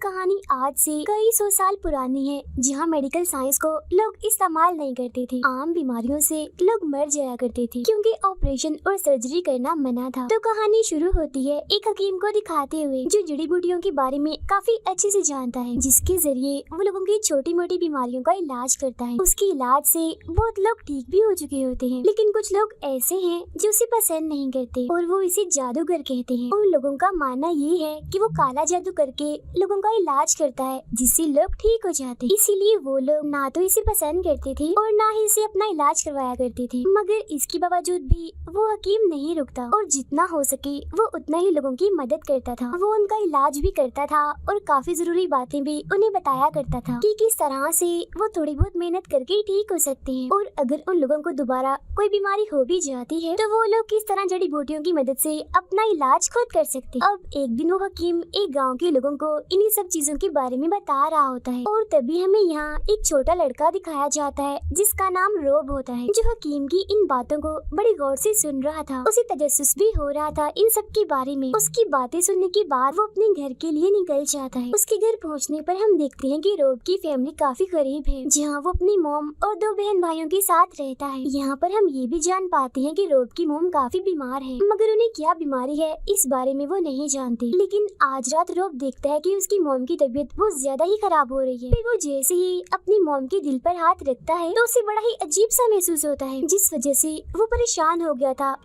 कहानी आज से कई सौ साल पुरानी है, जहाँ मेडिकल साइंस को लोग इस्तेमाल नहीं करते थे। आम बीमारियों से लोग मर जाया करते थे क्योंकि ऑपरेशन और सर्जरी करना मना था। तो कहानी शुरू होती है एक हकीम को दिखाते हुए जो जड़ी बूटियों के बारे में काफी अच्छे से जानता है, जिसके जरिए वो लोगों की छोटी मोटी बीमारियों का इलाज करता है। उसके इलाज से बहुत लोग ठीक भी हो चुके होते हैं, लेकिन कुछ लोग ऐसे हैं जो उसे पसंद नहीं करते और वो इसे जादूगर कहते हैं। उन लोगों का मानना ये है कि वो काला जादू करके लोगों का इलाज करता है, जिससे लोग ठीक हो जाते। इसीलिए वो लोग ना तो इसे पसंद करते थे और ना ही इसे अपना इलाज करवाया करते थे। मगर इसके बावजूद भी वो हकीम नहीं रुकता और जितना हो सके वो उतना ही लोगों की मदद करता था। वो उनका इलाज भी करता था और काफी जरूरी बातें भी उन्हें बताया करता था कि किस तरह से वो थोड़ी बहुत मेहनत करके ठीक हो सकते हैं, और अगर उन लोगों को दोबारा कोई बीमारी हो भी जाती है तो वो लोग किस तरह जड़ी बूटियों की मदद से अपना इलाज खुद कर सकते हैं। अब एक दिन वो हकीम एक गाँव के लोगों को इन्हीं सब चीजों के बारे में बता रहा होता है, और तभी हमें यहाँ एक छोटा लड़का दिखाया जाता है जिसका नाम रोब होता है, जो हकीम की इन बातों को बड़ी गौर से सुन रहा था। उसे तजस्सुस भी हो रहा था इन सब के बारे में। उसकी बातें सुनने के बाद वो अपने घर के लिए निकल जाता है। उसके घर पहुँचने पर हम देखते हैं कि रोब की फैमिली काफी गरीब है, जहाँ वो अपनी मॉम और दो बहन भाइयों के साथ रहता है। यहाँ पर हम ये भी जान पाते हैं कि रोब की मॉम काफी बीमार है, मगर उन्हें क्या बीमारी है इस बारे में वो नहीं जानते। लेकिन आज रात रोब देखता है कि उसकी मॉम की तबीयत बहुत ज्यादा ही खराब हो रही है। फिर वो जैसे ही अपनी मॉम के दिल पर हाथ रखता है तो उसे बड़ा ही अजीब सा महसूस होता है, जिस वजह से वो परेशान हो गया था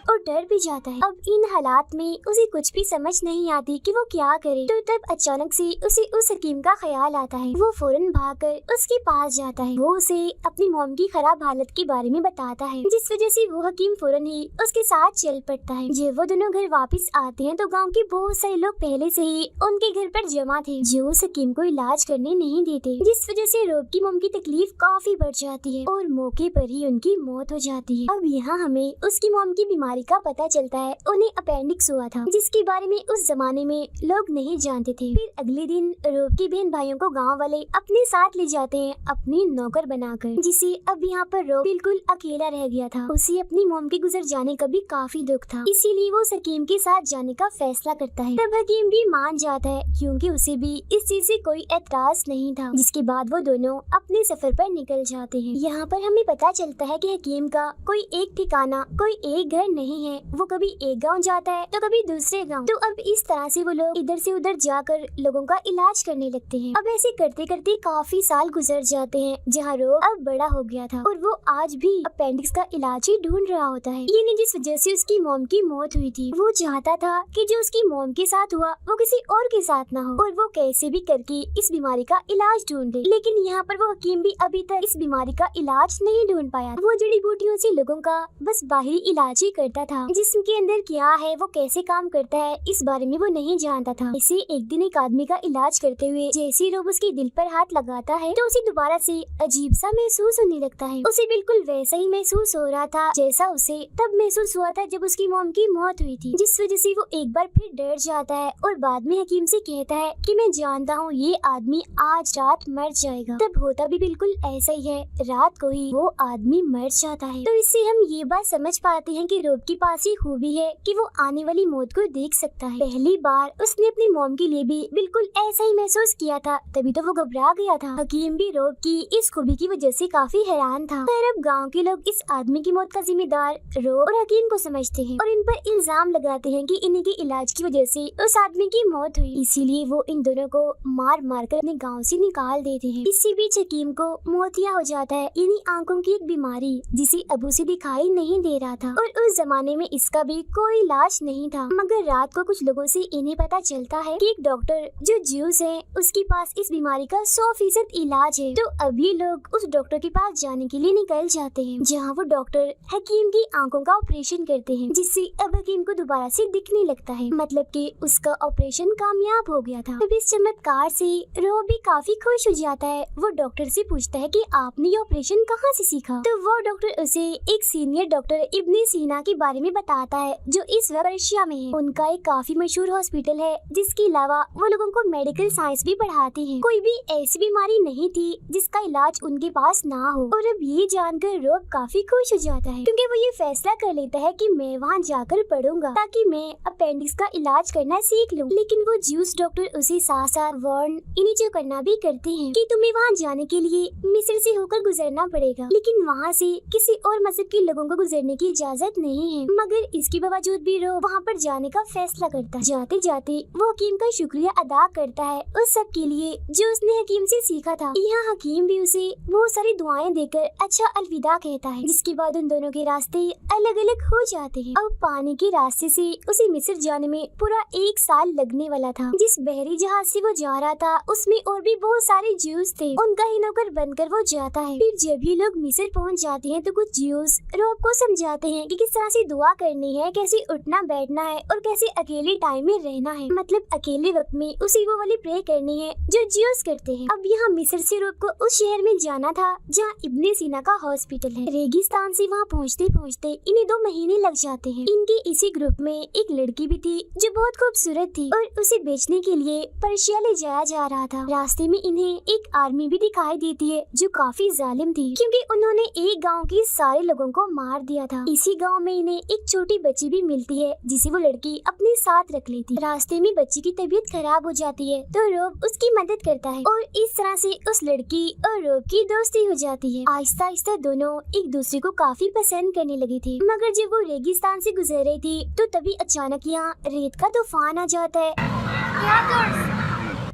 और डर भी जाता है। अब इन हालात में उसे कुछ भी समझ नहीं आती कि वो क्या करे। तो तब अचानक से उसे उस हकीम का ख्याल आता है। वो फौरन भागकर उसके पास जाता है। वो उसे अपनी मॉम की खराब हालत के बारे में बताता है, जिस वजह से वो हकीम फौरन ही उसके साथ चल पड़ता है। जब वो दोनों घर वापस आते हैं तो गाँव के बहुत सारे लोग पहले से ही उनके घर पर जमा थे, जो उस हकीम को इलाज करने नहीं देते, जिस वजह से रोब की मॉम की तकलीफ काफी बढ़ जाती है और मौके पर ही उनकी मौत हो जाती है। अब यहाँ हमें उसकी मॉम की बीमारी का पता चलता है। उन्हें अपेंडिक्स हुआ था, जिसके बारे में उस जमाने में लोग नहीं जानते थे। फिर अगले दिन रोब के बहन भाइयों को गांव वाले अपने साथ ले जाते हैं अपनी नौकर बनाकर, जिसे अब यहाँ पर रोब बिल्कुल अकेला रह गया था। उसे अपनी मॉम के गुजर जाने का भी काफी दुख था, इसीलिए वो हकीम के साथ जाने का फैसला करता है। तब हकीम भी मान जाता है क्योंकि उसे भी इस चीज से कोई एतराज नहीं था। जिसके बाद वो दोनों अपने सफर पर निकल जाते हैं। यहाँ पर हमें पता चलता है कि हकीम का कोई एक ठिकाना, कोई एक घर नहीं है। वो कभी एक गांव जाता है तो कभी दूसरे गांव। तो अब इस तरह से वो लोग इधर से उधर जाकर लोगों का इलाज करने लगते हैं। अब ऐसे करते करते काफी साल गुजर जाते हैं, जहाँ रोब अब बड़ा हो गया था और वो आज भी अपेंडिक्स का इलाज ही ढूंढ रहा होता है। ये नहीं जिस वजह से उसकी मॉम की मौत हुई थी। वो चाहता था कि जो उसकी मॉम के साथ हुआ वो किसी और के साथ ना हो, और वो कैसे भी करके इस बीमारी का इलाज ढूंढे। लेकिन यहाँ पर वो हकीम भी अभी तक इस बीमारी का इलाज नहीं ढूंढ पाया। वो जड़ी बूटियों से लोगों का बस बाहरी इलाज ही करता था। जिस्म के अंदर क्या है, वो कैसे काम करता है, इस बारे में वो नहीं जानता था। इसे एक दिन एक आदमी का इलाज करते हुए जैसे रोब उसके दिल पर हाथ लगाता है तो उसे दोबारा से अजीब सा महसूस होने लगता है। उसे बिल्कुल वैसा ही महसूस हो रहा था जैसा उसे तब महसूस हुआ था जब उसकी मॉम की मौत हुई थी, जिस वजह से वो एक बार फिर डर जाता है और बाद में हकीम से कहता है कि मैं जानता हूँ ये आदमी आज रात मर जाएगा। तब होता भी बिल्कुल ऐसा ही है, रात को ही वो आदमी मर जाता है। तो इससे हम ये बात समझ पाते हैं कि रोब के पास ये खूबी है कि वो आने वाली मौत को देख सकता है। पहली बार उसने अपनी मॉम के लिए भी बिल्कुल ऐसा ही महसूस किया था, तभी तो वो घबरा गया था। हकीम भी रोब की इस खूबी की वजह से काफी हैरान था। फिर अब गांव के लोग इस आदमी की मौत का जिम्मेदार रोब और हकीम को समझते हैं और इन पर इल्जाम लगाते हैं कि इन्हीं के इलाज की वजह से उस आदमी की मौत हुई। इसीलिए वो इन दोनों को मार मार कर अपने गाँव से निकाल देते हैं। इसी बीच हकीम को मोतिया हो जाता है, यानी आंखों की एक बीमारी जिसे अब उसे दिखाई नहीं दे रहा था, और उस जमाने में इसका भी कोई इलाज नहीं था। मगर रात को कुछ लोगों से इन्हें पता चलता है कि एक डॉक्टर जो ज्यूस है उसके पास इस बीमारी का 100% इलाज है। तो अभी लोग उस डॉक्टर के पास जाने के लिए निकल जाते हैं, जहाँ वो डॉक्टर हकीम की आंखों का ऑपरेशन करते हैं, जिससे अब हकीम को दोबारा से दिखने लगता है, मतलब कि उसका ऑपरेशन कामयाब हो गया था। अब इस चमत्कार से रोब भी काफी खुश हो जाता है। वो डॉक्टर से पूछता है कि आपने ये ऑपरेशन कहाँ से सीखा। तो वो डॉक्टर उसे एक सीनियर डॉक्टर इब्ने सीना के बारे में बताता है जो इस वक्त रशिया में है। उनका एक काफी मशहूर हॉस्पिटल है, जिसके अलावा वो लोगों को मेडिकल साइंस भी पढ़ाते हैं। कोई भी ऐसी बीमारी नहीं थी जिसका इलाज उनके पास ना हो। और अब ये जानकर रॉब काफी खुश हो जाता है, क्योंकि वो ये फैसला कर लेता है कि मैं वहाँ जाकर पढ़ूंगा ताकि मैं अपेंडिक्स का इलाज करना सीख लूं। लेकिन वो ज्यूस डॉक्टर उसे साथ साथ वार्न इन्हें जो करना भी करते हैं कि तुम्हें वहाँ जाने के लिए मिस्र से होकर गुजरना पड़ेगा, लेकिन वहाँ से किसी और मजहब के लोगों को गुजरने की इजाजत नहीं है। मगर इसके बावजूद भी रॉब वहाँ पर जाने का फैसला करता है। जाते जाते वो हकीम का शुक्रिया अदा करता है उस सब के लिए जो उसने हकीम से सीखा था। यहाँ हकीम भी उसे बहुत सारी दुआएं देकर अच्छा अलविदा कहता है, जिसके बाद उन दोनों के रास्ते अलग अलग हो जाते हैं। अब पानी के रास्ते से उसे मिस्र जाने में पूरा 1 साल लगने वाला था। जिस बहरी जहाज से वो जा रहा था उसमें और भी बहुत सारे ज्यूस थे। उनका ही नौकर बनकर वो जाता है। फिर जब भी लोग मिस्र पहुँच जाते हैं तो कुछ ज्यूस रॉब को समझाते हैं कि किस तरह से दुआ करनी है, कैसे उठना बैठना है और कैसे अकेले टाइम में रहना है। मतलब अकेले वक्त में उसी वो वाली प्रे करनी है जो ज्यूस करते हैं। अब यहाँ मिस्र से रॉब को उस शहर में जाना था जहाँ इब्ने सीना का हॉस्पिटल है। रेगिस्तान से वहाँ पहुँचते पहुँचते इन्हें 2 महीने लग जाते हैं। इनके इसी ग्रुप में एक लड़की भी थी जो बहुत खूबसूरत थी और उसे बेचने के लिए पर्शिया ले जाया जा रहा था। रास्ते में इन्हें एक आर्मी भी दिखाई देती है जो काफी जालिम थी, क्योंकि उन्होंने एक गांव के सारे लोगों को मार दिया था। इसी गांव में इन्हें एक छोटी बच्ची भी मिलती है जिसे वो लड़की अपने साथ रख लेती। रास्ते में बच्ची की तबीयत खराब हो जाती है तो रॉब उसकी मदद करता है और इस तरह से उस लड़की और रॉब की दोस्ती हो जाती है। आहिस्ता आहिस्ता दोनों एक दूसरे को काफी पसंद करने लगी थी। मगर जब वो रेगिस्तान से गुजर रही थी तो तभी अचानक यहाँ रेत का तूफान आ जाता है,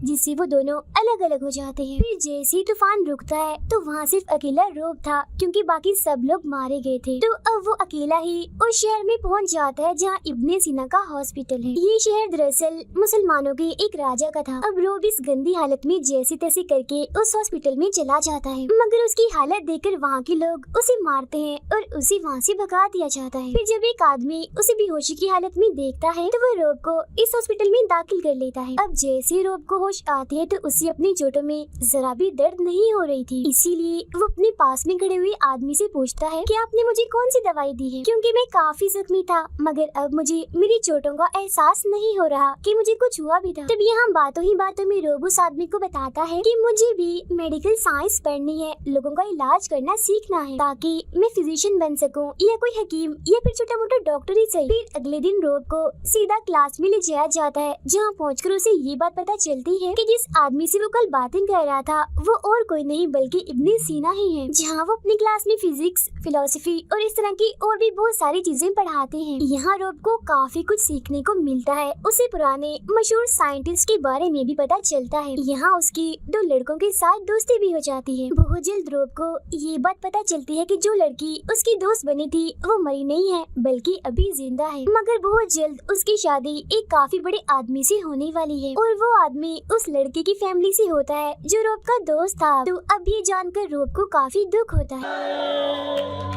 जिससे वो दोनों अलग अलग हो जाते हैं। फिर जैसे ही तूफान रुकता है तो वहाँ सिर्फ अकेला रॉब था, क्योंकि बाकी सब लोग मारे गए थे। तो अब वो अकेला ही उस शहर में पहुँच जाता है जहाँ इब्ने सीना का हॉस्पिटल है। ये शहर दरअसल मुसलमानों के एक राजा का था। अब रॉब इस गंदी हालत में जैसे तैसे करके उस हॉस्पिटल में चला जाता है, मगर उसकी हालत देखकर वहाँ के लोग उसे मारते हैं और उसे वहाँ से भगा दिया जाता है। फिर जब एक आदमी उसे बेहोशी की हालत में देखता है तो वो रॉब को इस हॉस्पिटल में दाखिल कर लेता है। अब जैसे रॉब को आती है तो उसे अपनी चोटों में जरा भी दर्द नहीं हो रही थी, इसीलिए वो अपने पास में खड़े हुए आदमी से पूछता है कि आपने मुझे कौन सी दवाई दी है, क्योंकि मैं काफी जख्मी था मगर अब मुझे मेरी चोटों का एहसास नहीं हो रहा कि मुझे कुछ हुआ भी था। तब यहाँ बातों ही बातों में रॉब उस आदमी को बताता है कि मुझे भी मेडिकल साइंस पढ़नी है, लोगों का इलाज करना सीखना है ताकि मैं फिजिशियन बन सकूं या कोई हकीम या फिर छोटा मोटा डॉक्टर ही सही। फिर अगले दिन रॉब को सीधा क्लास में ले जाया जाता है, जहाँ पहुँचकर उसे ये बात पता चलती है कि जिस आदमी से वो कल बातें कर रहा था वो और कोई नहीं बल्कि इब्ने सीना ही है, जहाँ वो अपनी क्लास में फिजिक्स, फिलोसफी और इस तरह की और भी बहुत सारी चीजें पढ़ाते हैं। यहाँ रॉब को काफी कुछ सीखने को मिलता है। उसे पुराने मशहूर साइंटिस्ट के बारे में भी पता चलता है। यहाँ उसकी 2 लड़कों के साथ दोस्ती भी हो जाती है। बहुत जल्द रॉब को ये बात पता चलती है कि जो लड़की उसकी दोस्त बनी थी वो मरी नहीं है बल्कि अभी जिंदा है। मगर बहुत जल्द उसकी शादी एक काफी बड़े आदमी से होने वाली है और वो आदमी उस लड़के की फैमिली से होता है जो रॉब का दोस्त था। तो अब ये जानकर रॉब को काफी दुख होता है।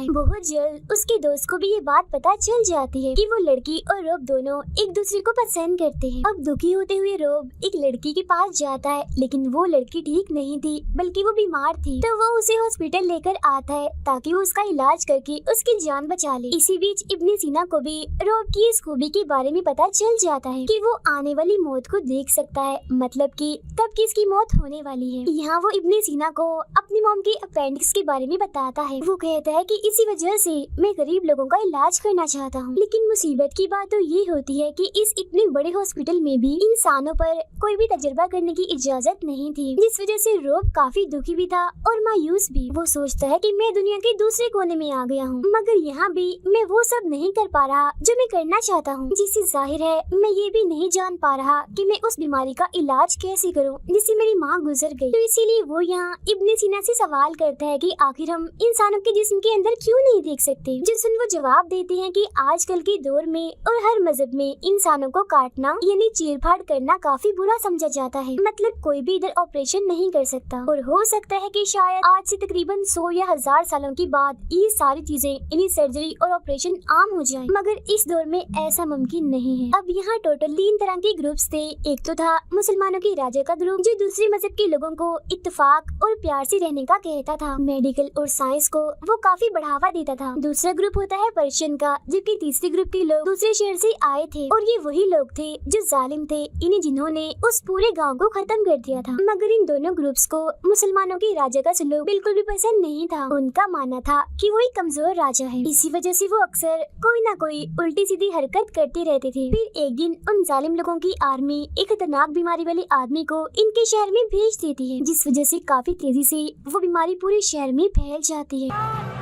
बहुत जल्द उसके दोस्त को भी ये बात पता चल जाती है कि वो लड़की और रॉब दोनों एक दूसरे को पसंद करते हैं। अब दुखी होते हुए रॉब एक लड़की के पास जाता है, लेकिन वो लड़की ठीक नहीं थी बल्कि वो बीमार थी। तो वो उसे हॉस्पिटल लेकर आता है ताकि वो उसका इलाज करके उसकी जान बचा ले। इसी बीच इब्ने सीना को भी रॉब की इस खूबी के बारे में पता चल जाता है कि वो आने वाली मौत को देख सकता है, मतलब कि कब किसकी मौत होने वाली है। यहाँ वो इब्ने सीना को अपनी मॉम के अपेंडिक्स के बारे में बताता है। वो कहता है कि इसी वजह से मैं गरीब लोगों का इलाज करना चाहता हूँ। लेकिन मुसीबत की बात तो ये होती है कि इस इतने बड़े हॉस्पिटल में भी इंसानों पर कोई भी तजुर्बा करने की इजाजत नहीं थी, जिस वजह से रॉब काफी दुखी भी था और मायूस भी। वो सोचता है कि मैं दुनिया के दूसरे कोने में आ गया हूँ, मगर यहाँ भी मैं वो सब नहीं कर पा रहा जो मैं करना चाहता हूँ, जिससे जाहिर है मैं ये भी नहीं जान पा रहा कि मैं उस बीमारी का इलाज कैसे करूँ जिससे मेरी माँ गुजर गई। तो इसीलिए वो यहाँ इब्ने सीना से सवाल करता है कि आखिर हम इंसानों के जिस्म के अंदर क्यों नहीं देख सकते। जिस वो जवाब देते हैं कि आजकल के दौर में और हर मजहब में इंसानों को काटना यानी चीरफाड़ करना काफी बुरा समझा जाता है। मतलब कोई भी इधर ऑपरेशन नहीं कर सकता और हो सकता है कि शायद आज से तकरीबन 100 या 1000 सालों के बाद ये सारी चीजें यानी सर्जरी और ऑपरेशन आम हो जाएं, मगर इस दौर में ऐसा मुमकिन नहीं है। अब यहाँ टोटल 3 तरह के ग्रुप्स थे। एक तो था मुसलमानों के राजा का ग्रुप जो दूसरे मजहब के लोगों को इत्तेफाक और प्यार से रहने का कहता था। मेडिकल और साइंस को वो काफी बढ़ावा देता था। दूसरा ग्रुप होता है पर्शियन का, जबकि तीसरे ग्रुप के लोग दूसरे शहर से आए थे और ये वही लोग थे जो जालिम थे, इन्हें जिन्होंने उस पूरे गाँव को खत्म कर दिया था। मगर इन दोनों ग्रुप्स को मुसलमानों के राजा का सलूक बिल्कुल भी पसंद नहीं था। उनका मानना था कि वो एक कमजोर राजा है, इसी वजह से वो अक्सर कोई ना कोई उल्टी सीधी हरकत करते रहते थे। फिर एक दिन उन जालिम लोगों की आर्मी एक खतरनाक बीमारी वाले आदमी को इनके शहर में भेज देती है, जिस वजह से काफी तेजी से वो बीमारी पूरे शहर में फैल जाती है।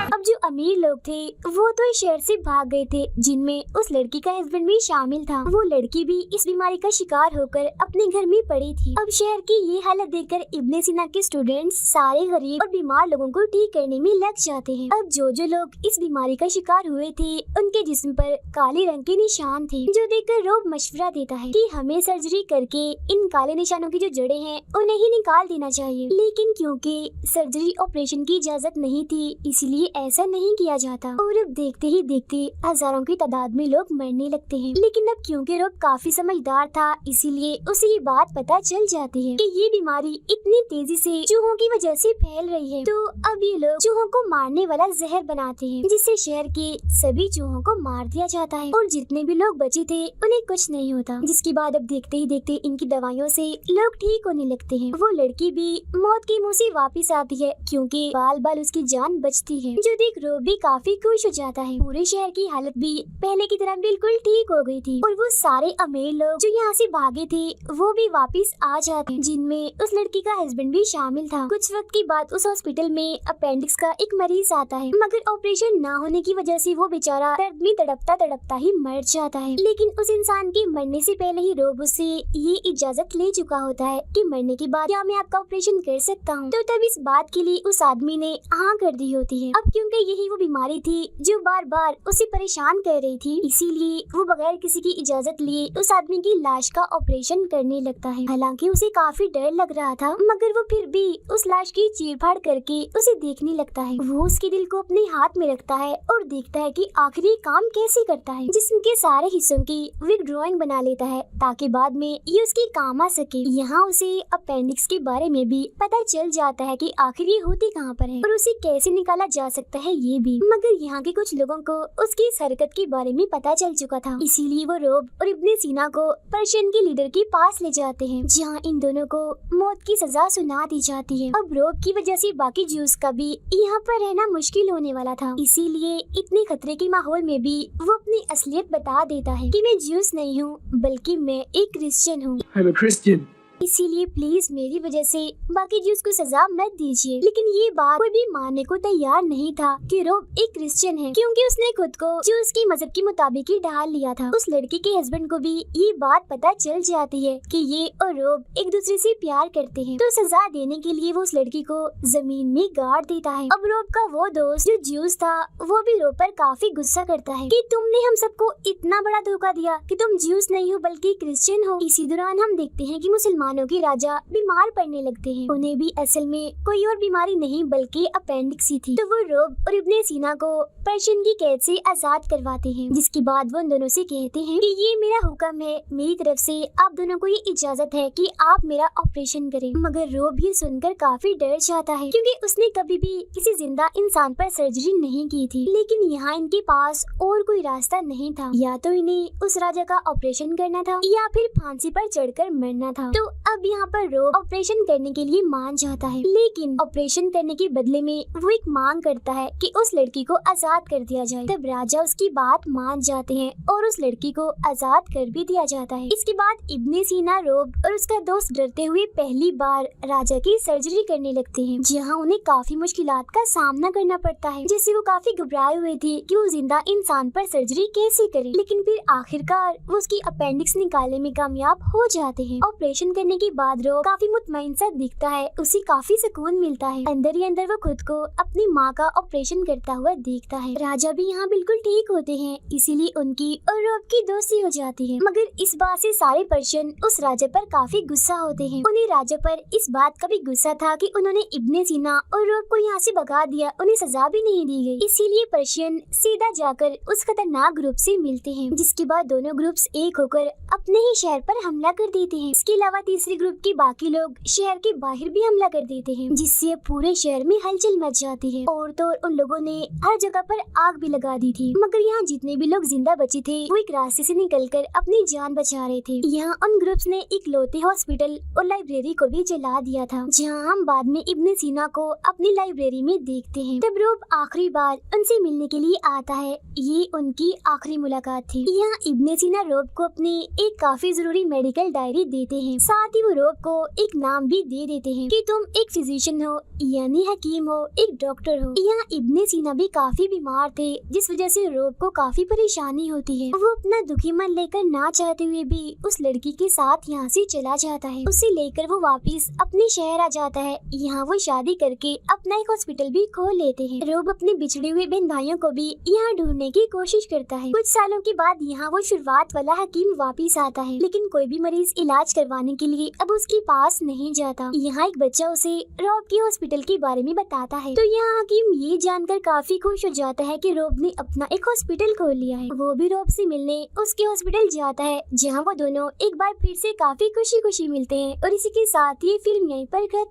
अब जो अमीर लोग थे वो तो इस शहर से भाग गए थे, जिनमें उस लड़की का हस्बैंड भी शामिल था। वो लड़की भी इस बीमारी का शिकार होकर अपने घर में पड़ी थी। अब शहर की ये हालत देखकर इब्ने सीना के स्टूडेंट्स सारे गरीब और बीमार लोगों को ठीक करने में लग जाते हैं। अब जो लोग इस बीमारी का शिकार हुए थे उनके जिस्म पर काले रंग के निशान थे, जो देखकर रोब मशवरा देता है कि हमें सर्जरी करके इन काले निशानों की जो जड़ें हैं उन्हें ही निकाल देना चाहिए। लेकिन क्योंकि सर्जरी ऑपरेशन की इजाजत नहीं थी, इसलिए ऐसा नहीं किया जाता और अब देखते ही देखते हजारों की तादाद में लोग मरने लगते हैं। लेकिन अब क्योंकि रोब काफी समझदार था, इसीलिए उसे ये बात पता चल जाती है कि ये बीमारी इतनी तेजी से चूहों की वजह से फैल रही है। तो अब ये लोग चूहों को मारने वाला जहर बनाते हैं, जिससे शहर के सभी चूहों को मार दिया जाता है और जितने भी लोग बचे थे उन्हें कुछ नहीं होता। जिसके बाद अब देखते ही देखते इनकी दवाइयों से लोग ठीक होने लगते हैं। वो लड़की भी मौत के मुंह से वापिस आती है, क्योंकि बाल बाल उसकी जान बचती है, जो देख रोब भी काफी खुश हो जाता है। पूरे शहर की हालत भी पहले की तरह बिल्कुल ठीक हो गई थी और वो सारे अमीर लोग जो यहाँ से भागे थे वो भी वापस आ जाते हैं, जिनमें उस लड़की का हस्बैंड भी शामिल था। कुछ वक्त के बाद उस हॉस्पिटल में अपेंडिक्स का एक मरीज आता है, मगर ऑपरेशन न होने की वजह से वो बेचारा दर्द में तड़पता तड़पता ही मर जाता है। लेकिन उस इंसान के मरने से पहले ही रोब उससे ये इजाजत ले चुका होता है कि मरने के बाद क्या मैं आपका ऑपरेशन कर सकता हूँ। तो तब इस बात के लिए उस आदमी ने हाँ कर दी होती है। अब क्योंकि यही वो बीमारी थी जो बार बार उसे परेशान कर रही थी, इसीलिए वो बगैर किसी की इजाजत लिए उस आदमी की लाश का ऑपरेशन करने लगता है। हालांकि उसे काफी डर लग रहा था, मगर वो फिर भी उस लाश की चीरफाड़ करके उसे देखने लगता है। वो उसके दिल को अपने हाथ में रखता है और देखता है कि आखिर ये काम कैसे करता है। जिस्म के सारे हिस्सों की वो एक ड्राइंग बना लेता है ताकि बाद में ये उसके काम आ सके। यहाँ उसे अपेंडिक्स के बारे में भी पता चल जाता है कि आखिर ये होती कहाँ पर है और उसे कैसे निकाला जा सकता है ये भी। मगर यहाँ के कुछ लोगों को उसकी इस हरकत के बारे में पता चल चुका था, इसीलिए वो रोब और इब्ने सीना को पर्शियन के लीडर के पास ले जाते हैं, जहाँ इन दोनों को मौत की सजा सुना दी जाती है। अब रोब की वजह से बाकी ज्यूज का भी यहाँ पर रहना मुश्किल होने वाला था, इसीलिए इतने खतरे के माहौल में भी वो अपनी असलियत बता देता है कि मैं ज्यूस नहीं हूँ, बल्कि मैं एक क्रिश्चियन हूँ। I'm a Christian. इसीलिए प्लीज मेरी वजह से बाकी ज्यूस को सजा मत दीजिए। लेकिन ये बात कोई भी मानने को तैयार नहीं था कि रोब एक क्रिश्चियन है, क्योंकि उसने खुद को ज्यूस की मजहब के मुताबिक ही ढाल लिया था। उस लड़की के हस्बैंड को भी ये बात पता चल जाती है कि ये और रोब एक दूसरे से प्यार करते हैं, तो सजा देने के लिए वो उस लड़की को जमीन में गाड़ देता है। अब रोब का वो दोस्त जो ज्यूस था वो भी रोब पर काफी गुस्सा करता है कि तुमने हम सबको इतना बड़ा धोखा दिया कि तुम ज्यूस नहीं हो बल्कि क्रिश्चियन हो। इसी दौरान हम देखते हैं कि मुसलमानों के राजा बीमार पड़ने लगते हैं। उन्हें भी असल में कोई और बीमारी नहीं बल्कि अपेंडिक्स ही थी। तो वो रोब और इब्ने सीना को पर्शियन की कैद से आजाद करवाते हैं, जिसके बाद वो उन दोनों से कहते हैं कि ये मेरा हुक्म है, मेरी तरफ से आप दोनों को ये इजाजत है कि आप मेरा ऑपरेशन करें। मगर रोब ये सुनकर काफी डर जाता है, क्योंकि उसने कभी भी किसी जिंदा इंसान पर सर्जरी नहीं की थी। लेकिन यहाँ इनके पास और कोई रास्ता नहीं था, या तो इन्हें उस राजा का ऑपरेशन करना था या फिर फांसी पर चढ़कर मरना था। तो अब यहाँ पर रोब ऑपरेशन करने के लिए मान जाता है, लेकिन ऑपरेशन करने के बदले में वो एक मांग करता है कि उस लड़की को आजाद कर दिया जाए। तब राजा उसकी बात मान जाते हैं और उस लड़की को आजाद कर भी दिया जाता है। इसके बाद इब्ने सीना, रोब और उसका दोस्त डरते हुए पहली बार राजा की सर्जरी करने लगते हैं, जहाँ उन्हें काफी मुश्किलात का सामना करना पड़ता है। जैसे वो काफी घबराए हुए थे कि वो जिंदा इंसान पर सर्जरी कैसे करे, लेकिन फिर आखिरकार वो उसकी अपेंडिक्स निकालने में कामयाब हो जाते हैं। ऑपरेशन करने करने के बाद रोब काफी मुतमईन सा दिखता है, उसे काफी सुकून मिलता है। अंदर ही अंदर वो खुद को अपनी माँ का ऑपरेशन करता हुआ देखता है। राजा भी यहाँ बिल्कुल ठीक होते हैं, इसीलिए उनकी और रोब की दोस्ती हो जाती है। मगर इस बात से सारे पर्शियन उस राजा पर काफी गुस्सा होते हैं। उन्हें राजा पर इस बात का भी गुस्सा था कि उन्होंने इब्ने सीना और रोब को यहाँ से भगा दिया, उन्हें सजा भी नहीं दी गई। इसीलिए पर्शियन सीधा जाकर उस खतरनाक ग्रुप से मिलते हैं, जिसके बाद दोनों ग्रुप्स एक होकर अपने ही शहर पर हमला कर देते हैं। इसके अलावा तीसरे ग्रुप के बाकी लोग शहर के बाहर भी हमला कर देते हैं, जिससे पूरे शहर में हलचल मच जाती है। और तो उन लोगों ने हर जगह पर आग भी लगा दी थी। मगर यहाँ जितने भी लोग जिंदा बचे थे वो एक रास्ते से निकलकर अपनी जान बचा रहे थे। यहाँ उन ग्रुप्स ने एक लौते हॉस्पिटल और लाइब्रेरी को भी जला दिया था, जहाँ हम बाद में इब्ने सीना को अपनी लाइब्रेरी में देखते हैं। तब रोब आखिरी बार उनसे मिलने के लिए आता है, ये उनकी आखिरी मुलाकात थी। यहाँ इब्ने सीना रोब को अपनी एक काफी जरूरी मेडिकल डायरी देते हैं। साथ ही वो रोब को एक नाम भी दे देते हैं कि तुम एक फिजिशियन हो, यानी हकीम हो, एक डॉक्टर हो। यहाँ इब्ने सीना भी काफी बीमार थे, जिस वजह से रोब को काफी परेशानी होती है। वो अपना दुखी मन लेकर ना चाहते हुए भी उस लड़की के साथ यहाँ से चला जाता है। उसे लेकर वो वापिस अपने शहर आ जाता है। यहाँ वो शादी करके अपना एक हॉस्पिटल भी खोल लेते हैं। रोब अपने बिछड़े हुए बहन भाइयों को भी यहाँ ढूंढने की कोशिश करता है। कुछ सालों के बाद यहाँ वो शुरुआत वाला हकीम वापिस आता है, लेकिन कोई भी मरीज इलाज करवाने के लिए अब उसके पास नहीं जाता। यहाँ एक बच्चा उसे रोब के हॉस्पिटल के बारे में बताता है, तो यहाँ हकीम ये जानकर काफी खुश हो जाता है कि रोब ने अपना एक हॉस्पिटल खोल लिया है। वो भी रोब से मिलने उसके हॉस्पिटल जाता है, जहाँ वो दोनों एक बार फिर से काफी खुशी खुशी मिलते हैं। और इसी के साथ ये फिल्म यहीं पर खत्म।